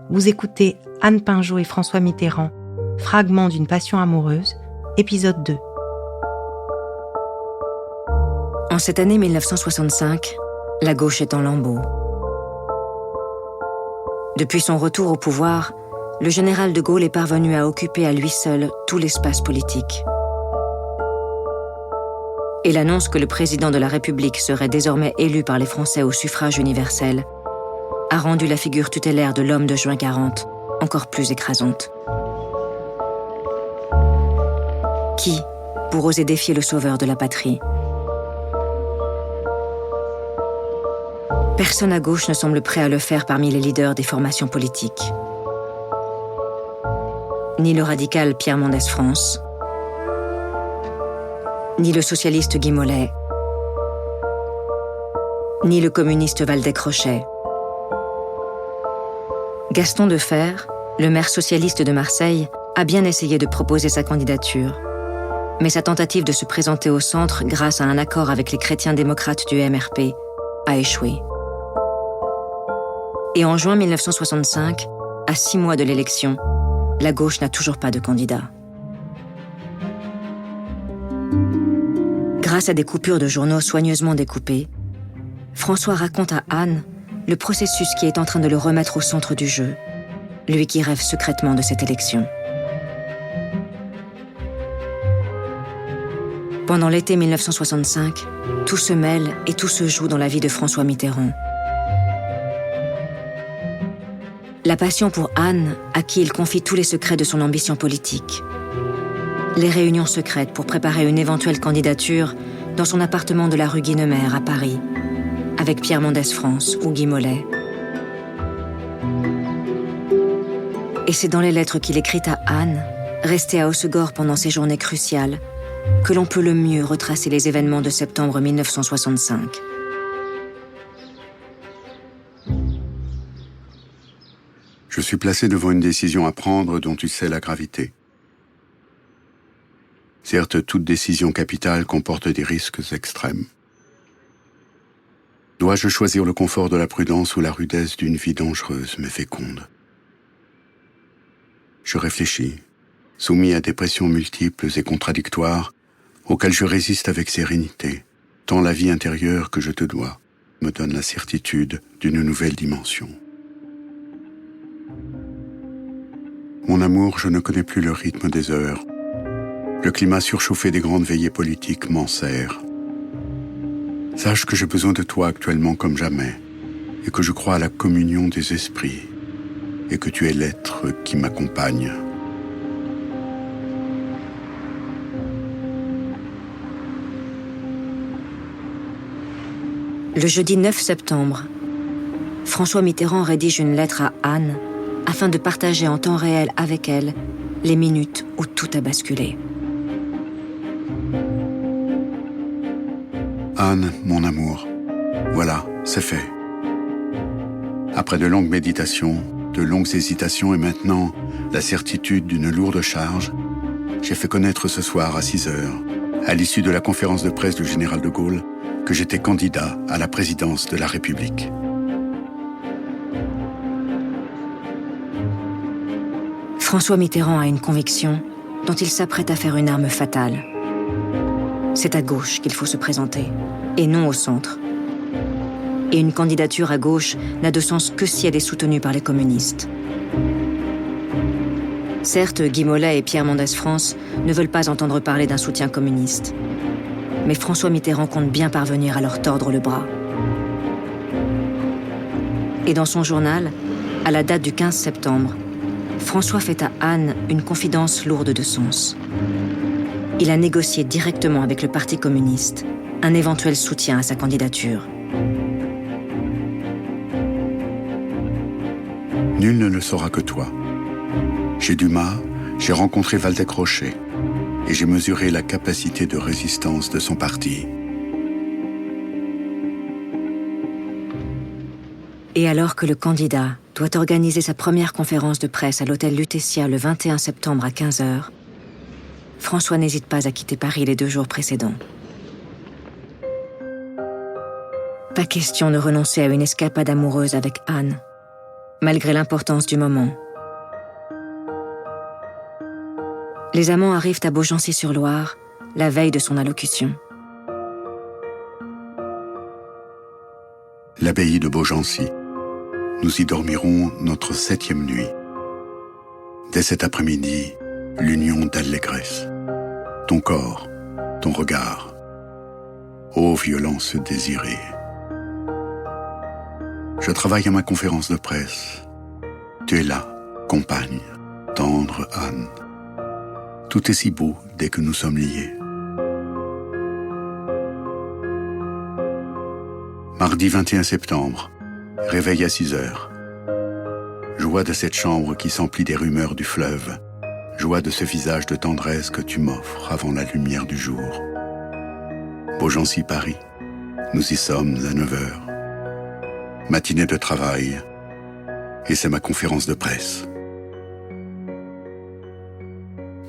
Vous écoutez Anne Pinjot et François Mitterrand, Fragment d'une passion amoureuse, épisode 2. En cette année 1965, la gauche est en lambeaux. Depuis son retour au pouvoir, le général de Gaulle est parvenu à occuper à lui seul tout l'espace politique. Et l'annonce que le président de la République serait désormais élu par les Français au suffrage universel a rendu la figure tutélaire de l'homme de juin 40 encore plus écrasante. Qui pour oser défier le sauveur de la patrie? Personne à gauche ne semble prêt à le faire parmi les leaders des formations politiques. Ni le radical Pierre Mendès France, ni le socialiste Guy Mollet, ni le communiste Waldeck-Rochet. Gaston Defferre, le maire socialiste de Marseille, a bien essayé de proposer sa candidature, mais sa tentative de se présenter au centre grâce à un accord avec les chrétiens démocrates du MRP a échoué. Et en juin 1965, à 6 mois de l'élection, la gauche n'a toujours pas de candidat. Grâce à des coupures de journaux soigneusement découpées, François raconte à Anne le processus qui est en train de le remettre au centre du jeu, lui qui rêve secrètement de cette élection. Pendant l'été 1965, tout se mêle et tout se joue dans la vie de François Mitterrand. La passion pour Anne, à qui il confie tous les secrets de son ambition politique. Les réunions secrètes pour préparer une éventuelle candidature dans son appartement de la rue Guinemer à Paris, avec Pierre Mendès France ou Guy Mollet. Et c'est dans les lettres qu'il écrit à Anne, restée à Hossegor pendant ces journées cruciales, que l'on peut le mieux retracer les événements de septembre 1965. Je suis placé devant une décision à prendre dont tu sais la gravité. Certes, toute décision capitale comporte des risques extrêmes. Dois-je choisir le confort de la prudence ou la rudesse d'une vie dangereuse mais féconde? Je réfléchis, soumis à des pressions multiples et contradictoires, auxquelles je résiste avec sérénité, tant la vie intérieure que je te dois me donne la certitude d'une nouvelle dimension. Mon amour, je ne connais plus le rythme des heures. Le climat surchauffé des grandes veillées politiques m'enserre. Sache que j'ai besoin de toi actuellement comme jamais, et que je crois à la communion des esprits, et que tu es l'être qui m'accompagne. Le jeudi 9 septembre, François Mitterrand rédige une lettre à Anne afin de partager en temps réel avec elle les minutes où tout a basculé. Anne, mon amour, voilà, c'est fait. Après de longues méditations, de longues hésitations et maintenant la certitude d'une lourde charge, j'ai fait connaître ce soir à 6 heures, à l'issue de la conférence de presse du général de Gaulle, que j'étais candidat à la présidence de la République. François Mitterrand a une conviction dont il s'apprête à faire une arme fatale. C'est à gauche qu'il faut se présenter, et non au centre. Et une candidature à gauche n'a de sens que si elle est soutenue par les communistes. Certes, Guy Mollet et Pierre Mendès France ne veulent pas entendre parler d'un soutien communiste. Mais François Mitterrand compte bien parvenir à leur tordre le bras. Et dans son journal, à la date du 15 septembre, François fait à Anne une confidence lourde de sens. Il a négocié directement avec le Parti communiste un éventuel soutien à sa candidature. Nul ne le saura que toi. Chez Dumas, j'ai rencontré Waldeck-Rochet et j'ai mesuré la capacité de résistance de son parti. Et alors que le candidat doit organiser sa première conférence de presse à l'hôtel Lutetia le 21 septembre à 15h, François n'hésite pas à quitter Paris les 2 jours précédents. Pas question de renoncer à une escapade amoureuse avec Anne, malgré l'importance du moment. Les amants arrivent à Beaugency-sur-Loire, la veille de son allocution. L'abbaye de Beaugency. Nous y dormirons notre 7e nuit. Dès cet après-midi, l'union d'allégresse. Ton corps, ton regard. Ô violence désirée. Je travaille à ma conférence de presse. Tu es là, compagne, tendre Anne. Tout est si beau dès que nous sommes liés. Mardi 21 septembre, réveil à 6 heures. Joie de cette chambre qui s'emplit des rumeurs du fleuve. Joie de ce visage de tendresse que tu m'offres avant la lumière du jour. Beaugency, Paris. Nous y sommes à 9 heures. Matinée de travail. Et c'est ma conférence de presse.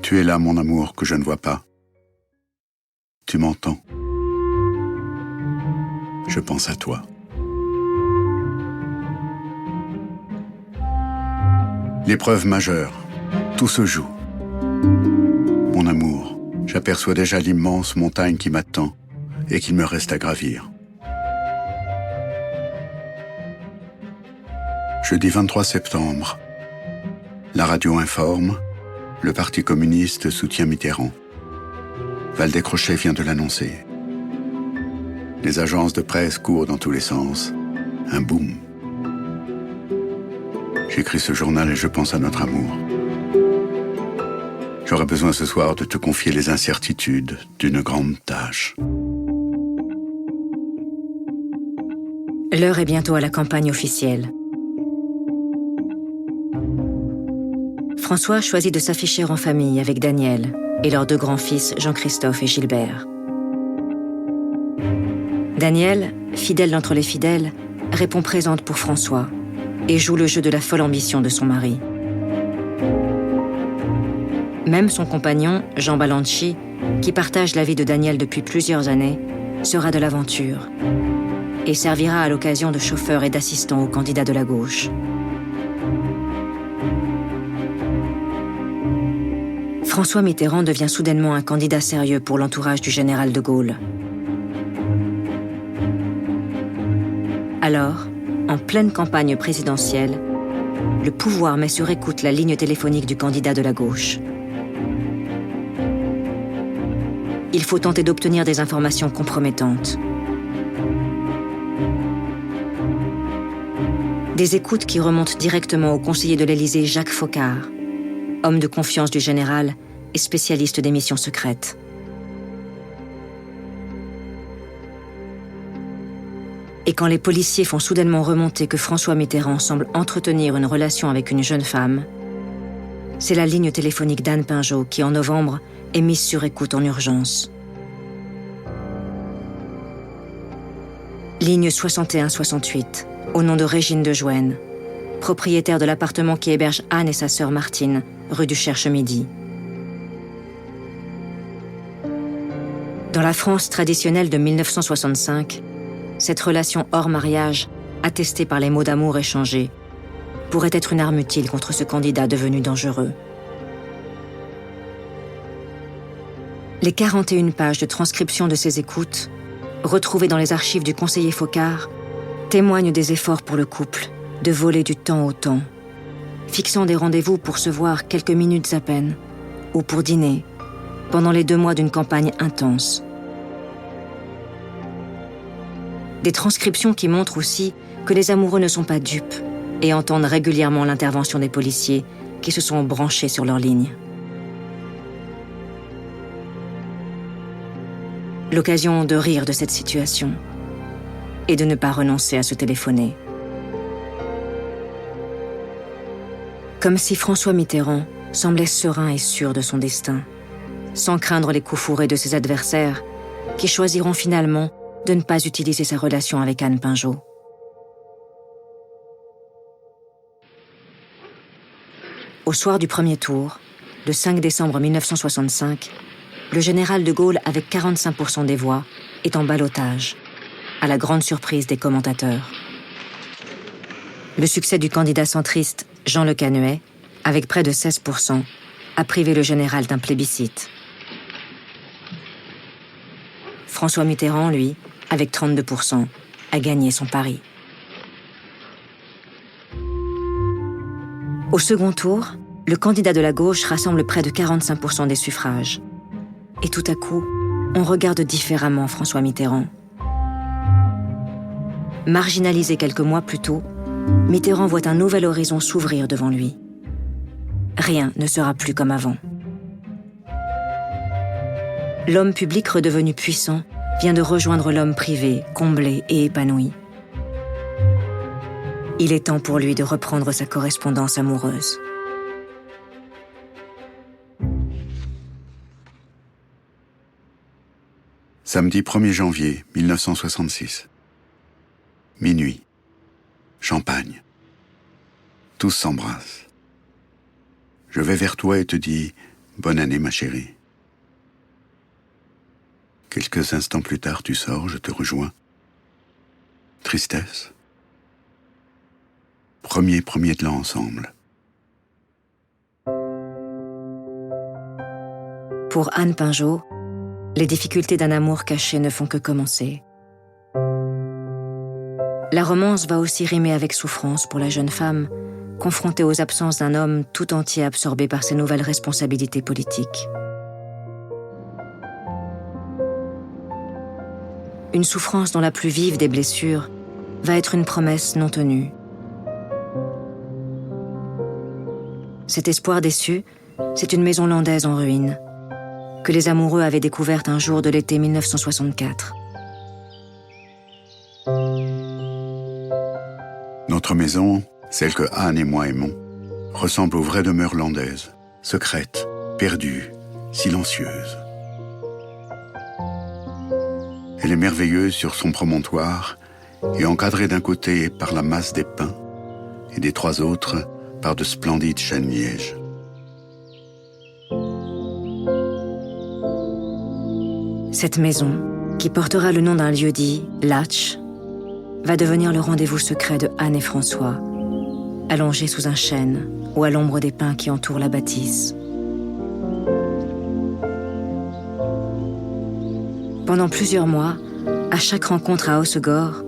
Tu es là, mon amour, que je ne vois pas. Tu m'entends. Je pense à toi. L'épreuve majeure, tout se joue. Mon amour, j'aperçois déjà l'immense montagne qui m'attend et qu'il me reste à gravir. Jeudi 23 septembre, la radio informe, le Parti communiste soutient Mitterrand. Val-des-Crochets vient de l'annoncer. Les agences de presse courent dans tous les sens. Un boom. J'écris ce journal et je pense à notre amour. J'aurais besoin ce soir de te confier les incertitudes d'une grande tâche. L'heure est bientôt à la campagne officielle. François choisit de s'afficher en famille avec Daniel et leurs 2 grands-fils Jean-Christophe et Gilbert. Daniel, fidèle d'entre les fidèles, répond présente pour François et joue le jeu de la folle ambition de son mari. Même son compagnon, Jean Balanchi, qui partage la vie de Daniel depuis plusieurs années, sera de l'aventure et servira à l'occasion de chauffeur et d'assistant au candidat de la gauche. François Mitterrand devient soudainement un candidat sérieux pour l'entourage du général de Gaulle. Alors, en pleine campagne présidentielle, le pouvoir met sur écoute la ligne téléphonique du candidat de la gauche. Il faut tenter d'obtenir des informations compromettantes. Des écoutes qui remontent directement au conseiller de l'Élysée Jacques Foccart, homme de confiance du général et spécialiste des missions secrètes. Et quand les policiers font soudainement remonter que François Mitterrand semble entretenir une relation avec une jeune femme, c'est la ligne téléphonique d'Anne Pinjot qui, en novembre, est mise sur écoute en urgence. Ligne 61-68, au nom de Régine de Jouenne, propriétaire de l'appartement qui héberge Anne et sa sœur Martine, rue du Cherche-Midi. Dans la France traditionnelle de 1965, cette relation hors mariage, attestée par les mots d'amour échangés, pourrait être une arme utile contre ce candidat devenu dangereux. Les 41 pages de transcription de ces écoutes, retrouvées dans les archives du conseiller Foccart, témoignent des efforts pour le couple de voler du temps au temps, fixant des rendez-vous pour se voir quelques minutes à peine, ou pour dîner, pendant les 2 mois d'une campagne intense. Des transcriptions qui montrent aussi que les amoureux ne sont pas dupes et entendent régulièrement l'intervention des policiers qui se sont branchés sur leur ligne. L'occasion de rire de cette situation et de ne pas renoncer à se téléphoner. Comme si François Mitterrand semblait serein et sûr de son destin, sans craindre les coups fourrés de ses adversaires qui choisiront finalement de ne pas utiliser sa relation avec Anne Pinjot. Au soir du premier tour, le 5 décembre 1965, le général de Gaulle, avec 45% des voix, est en ballottage, à la grande surprise des commentateurs. Le succès du candidat centriste Jean Le Canuet, avec près de 16%, a privé le général d'un plébiscite. François Mitterrand, lui, avec 32%, a gagné son pari. Au second tour, le candidat de la gauche rassemble près de 45% des suffrages. Et tout à coup, on regarde différemment François Mitterrand. Marginalisé quelques mois plus tôt, Mitterrand voit un nouvel horizon s'ouvrir devant lui. Rien ne sera plus comme avant. L'homme public redevenu puissant vient de rejoindre l'homme privé, comblé et épanoui. Il est temps pour lui de reprendre sa correspondance amoureuse. Samedi 1er janvier 1966. Minuit. Champagne. Tous s'embrassent. Je vais vers toi et te dis « Bonne année, ma chérie ». Quelques instants plus tard, tu sors, je te rejoins. Tristesse. Premier de l'an ensemble. Pour Anne Pinjot, les difficultés d'un amour caché ne font que commencer. La romance va aussi rimer avec souffrance pour la jeune femme, confrontée aux absences d'un homme tout entier absorbé par ses nouvelles responsabilités politiques. Une souffrance dont la plus vive des blessures va être une promesse non tenue. Cet espoir déçu, c'est une maison landaise en ruine, que les amoureux avaient découverte un jour de l'été 1964. Notre maison, celle que Anne et moi aimons, ressemble aux vraies demeures landaises, secrètes, perdues, silencieuses. Elle est merveilleuse sur son promontoire et encadrée d'un côté par la masse des pins et des trois autres par de splendides chênes-lièges. Cette maison, qui portera le nom d'un lieu-dit, Latch, va devenir le rendez-vous secret de Anne et François, allongés sous un chêne ou à l'ombre des pins qui entourent la bâtisse. Pendant plusieurs mois, à chaque rencontre à Hossegor,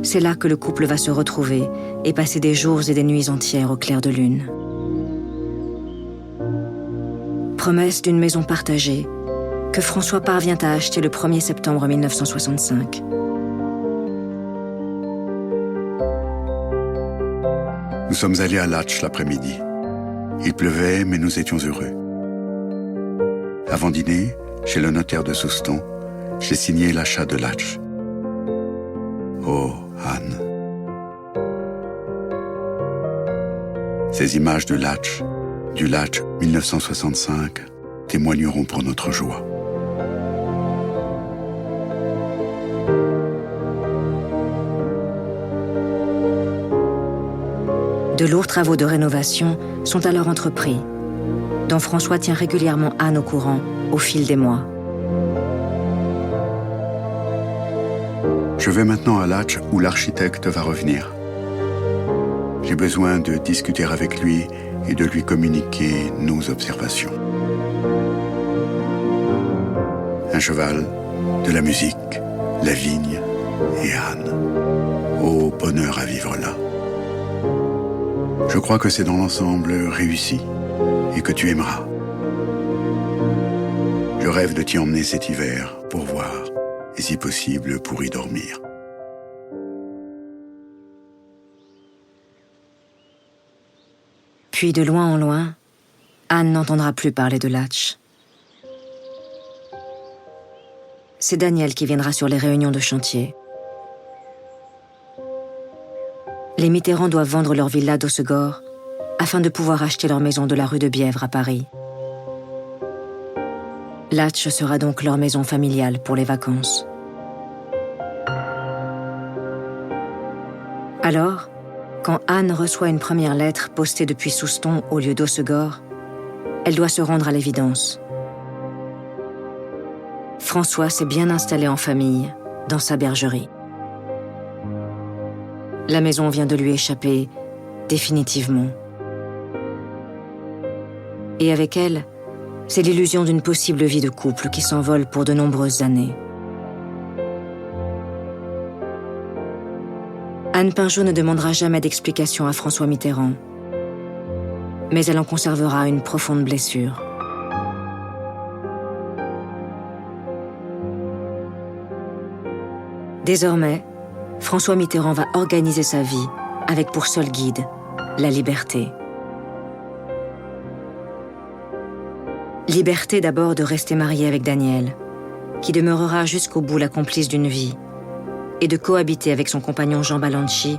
c'est là que le couple va se retrouver et passer des jours et des nuits entières au clair de lune. Promesse d'une maison partagée que François parvient à acheter le 1er septembre 1965. Nous sommes allés à Latch l'après-midi. Il pleuvait, mais nous étions heureux. Avant dîner, chez le notaire de Souston, j'ai signé l'achat de Latch. Oh, Anne. Ces images de Latch, du Latch 1965, témoigneront pour notre joie. De lourds travaux de rénovation sont alors entrepris, dont François tient régulièrement Anne au courant au fil des mois. Je vais maintenant à Latch où l'architecte va revenir. J'ai besoin de discuter avec lui et de lui communiquer nos observations. Un cheval, de la musique, la vigne et Anne. Oh, bonheur à vivre là. Je crois que c'est dans l'ensemble réussi et que tu aimeras. Je rêve de t'y emmener cet hiver pour voir et si possible pour y dormir. Puis de loin en loin, Anne n'entendra plus parler de Latch. C'est Daniel qui viendra sur les réunions de chantier. Les Mitterrand doivent vendre leur villa d'Hossegor afin de pouvoir acheter leur maison de la rue de Bièvre à Paris. Latch sera donc leur maison familiale pour les vacances. Alors, quand Anne reçoit une première lettre postée depuis Souston au lieu d'Hossegor, elle doit se rendre à l'évidence. François s'est bien installé en famille, dans sa bergerie. La maison vient de lui échapper définitivement. Et avec elle, c'est l'illusion d'une possible vie de couple qui s'envole pour de nombreuses années. Anne Pinjot ne demandera jamais d'explication à François Mitterrand, mais elle en conservera une profonde blessure. Désormais, François Mitterrand va organiser sa vie avec pour seul guide la liberté. Liberté d'abord de rester mariée avec Daniel, qui demeurera jusqu'au bout la complice d'une vie, et de cohabiter avec son compagnon Jean Balanchi,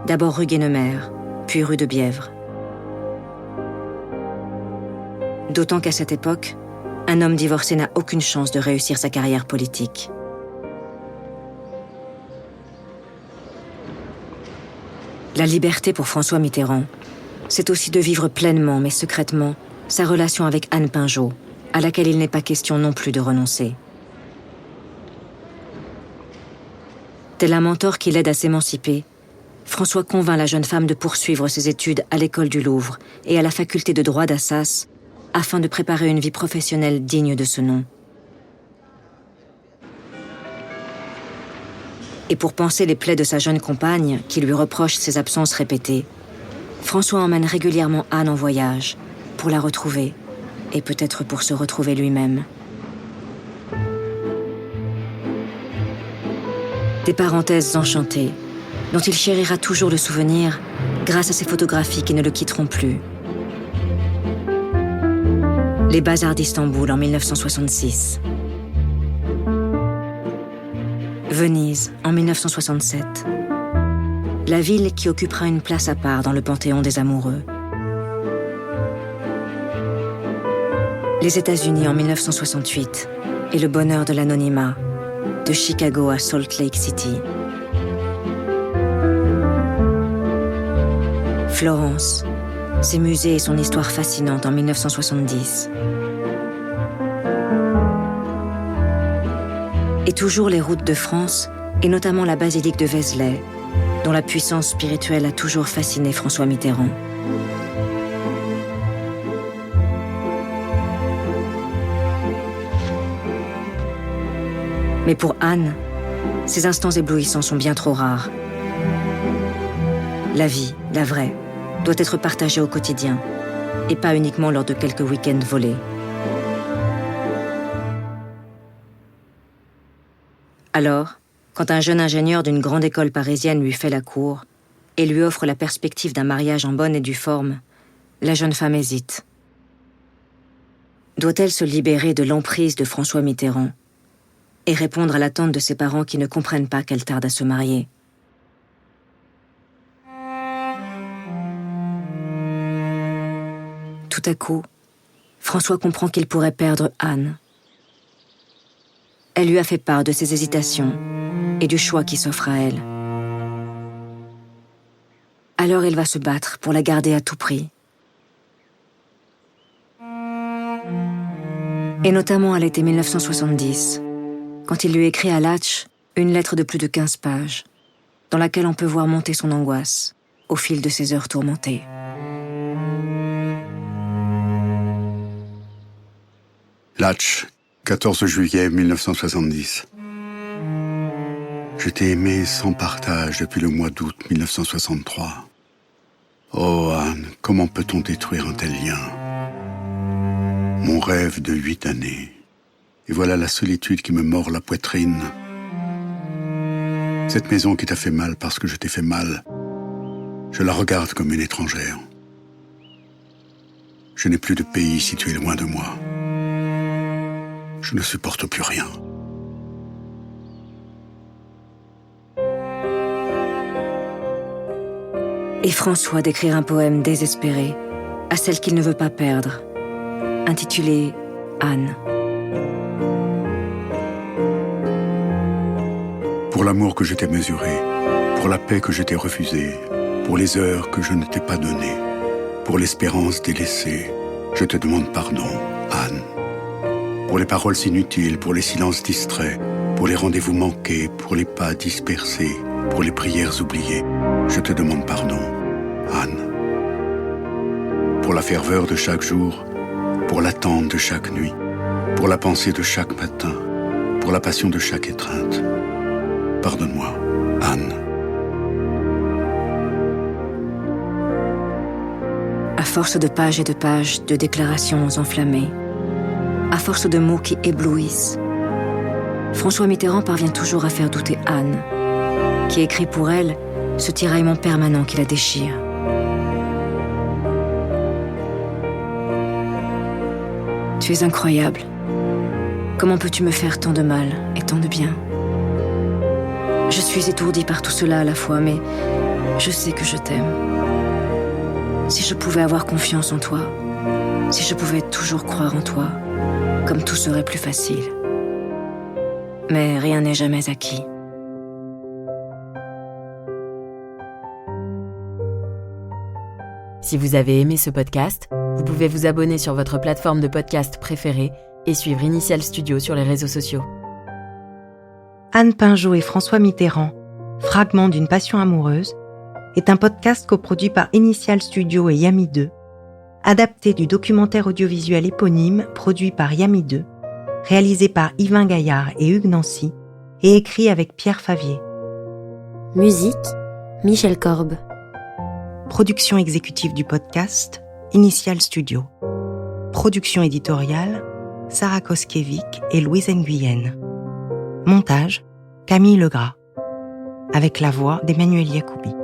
d'abord rue Guénemer, puis rue de Bièvre. D'autant qu'à cette époque, un homme divorcé n'a aucune chance de réussir sa carrière politique. La liberté pour François Mitterrand, c'est aussi de vivre pleinement mais secrètement sa relation avec Anne Pinjot, à laquelle il n'est pas question non plus de renoncer. Tel un mentor qui l'aide à s'émanciper, François convainc la jeune femme de poursuivre ses études à l'école du Louvre et à la faculté de droit d'Assas, afin de préparer une vie professionnelle digne de ce nom. Et pour panser les plaies de sa jeune compagne, qui lui reproche ses absences répétées, François emmène régulièrement Anne en voyage, pour la retrouver, et peut-être pour se retrouver lui-même. Des parenthèses enchantées, dont il chérira toujours le souvenir grâce à ces photographies qui ne le quitteront plus. Les bazars d'Istanbul en 1966. Venise en 1967. La ville qui occupera une place à part dans le panthéon des amoureux. Les États-Unis en 1968 et le bonheur de l'anonymat, de Chicago à Salt Lake City. Florence, ses musées et son histoire fascinante en 1970. Et toujours les routes de France, et notamment la basilique de Vézelay, dont la puissance spirituelle a toujours fasciné François Mitterrand. Mais pour Anne, ces instants éblouissants sont bien trop rares. La vie, la vraie, doit être partagée au quotidien, et pas uniquement lors de quelques week-ends volés. Alors, quand un jeune ingénieur d'une grande école parisienne lui fait la cour et lui offre la perspective d'un mariage en bonne et due forme, la jeune femme hésite. Doit-elle se libérer de l'emprise de François Mitterrand et répondre à l'attente de ses parents qui ne comprennent pas qu'elle tarde à se marier? Tout à coup, François comprend qu'il pourrait perdre Anne. Elle lui a fait part de ses hésitations et du choix qui s'offre à elle. Alors il va se battre pour la garder à tout prix. Et notamment à l'été 1970, quand il lui écrit à Latch une lettre de plus de 15 pages, dans laquelle on peut voir monter son angoisse au fil de ses heures tourmentées. Latch, 14 juillet 1970. Je t'ai aimé sans partage depuis le mois d'août 1963. Oh Anne, comment peut-on détruire un tel lien? Mon rêve de 8 années. Et voilà la solitude qui me mord la poitrine. Cette maison qui t'a fait mal parce que je t'ai fait mal, je la regarde comme une étrangère. Je n'ai plus de pays si tu es loin de moi. Je ne supporte plus rien. Et François d'écrire un poème désespéré à celle qu'il ne veut pas perdre, intitulé Anne. Pour l'amour que je t'ai mesuré, pour la paix que je t'ai refusée, pour les heures que je ne t'ai pas données, pour l'espérance délaissée, je te demande pardon, Anne. Pour les paroles inutiles, pour les silences distraits, pour les rendez-vous manqués, pour les pas dispersés, pour les prières oubliées, je te demande pardon, Anne. pour la ferveur de chaque jour, pour l'attente de chaque nuit, pour la pensée de chaque matin, pour la passion de chaque étreinte. Pardonne-moi, Anne. À force de pages et de pages de déclarations enflammées, à force de mots qui éblouissent, François Mitterrand parvient toujours à faire douter Anne, qui écrit pour elle ce tiraillement permanent qui la déchire. Tu es incroyable. Comment peux-tu me faire tant de mal et tant de bien? Je suis étourdie par tout cela à la fois, mais je sais que je t'aime. Si je pouvais avoir confiance en toi, si je pouvais toujours croire en toi, comme tout serait plus facile. Mais rien n'est jamais acquis. Si vous avez aimé ce podcast, vous pouvez vous abonner sur votre plateforme de podcast préférée et suivre Initial Studio sur les réseaux sociaux. Anne Pinjot et François Mitterrand, Fragment d'une passion amoureuse, est un podcast coproduit par Initial Studio et Yami 2, adapté du documentaire audiovisuel éponyme produit par Yami 2, réalisé par Yvain Gaillard et Hugues Nancy, et écrit avec Pierre Favier. Musique, Michel Korb. Production exécutive du podcast, Initial Studio. Production éditoriale, Sarah Koskiewicz et Louise Nguyen. Montage, Camille Legras. Avec la voix d'Emmanuel Yacoubi.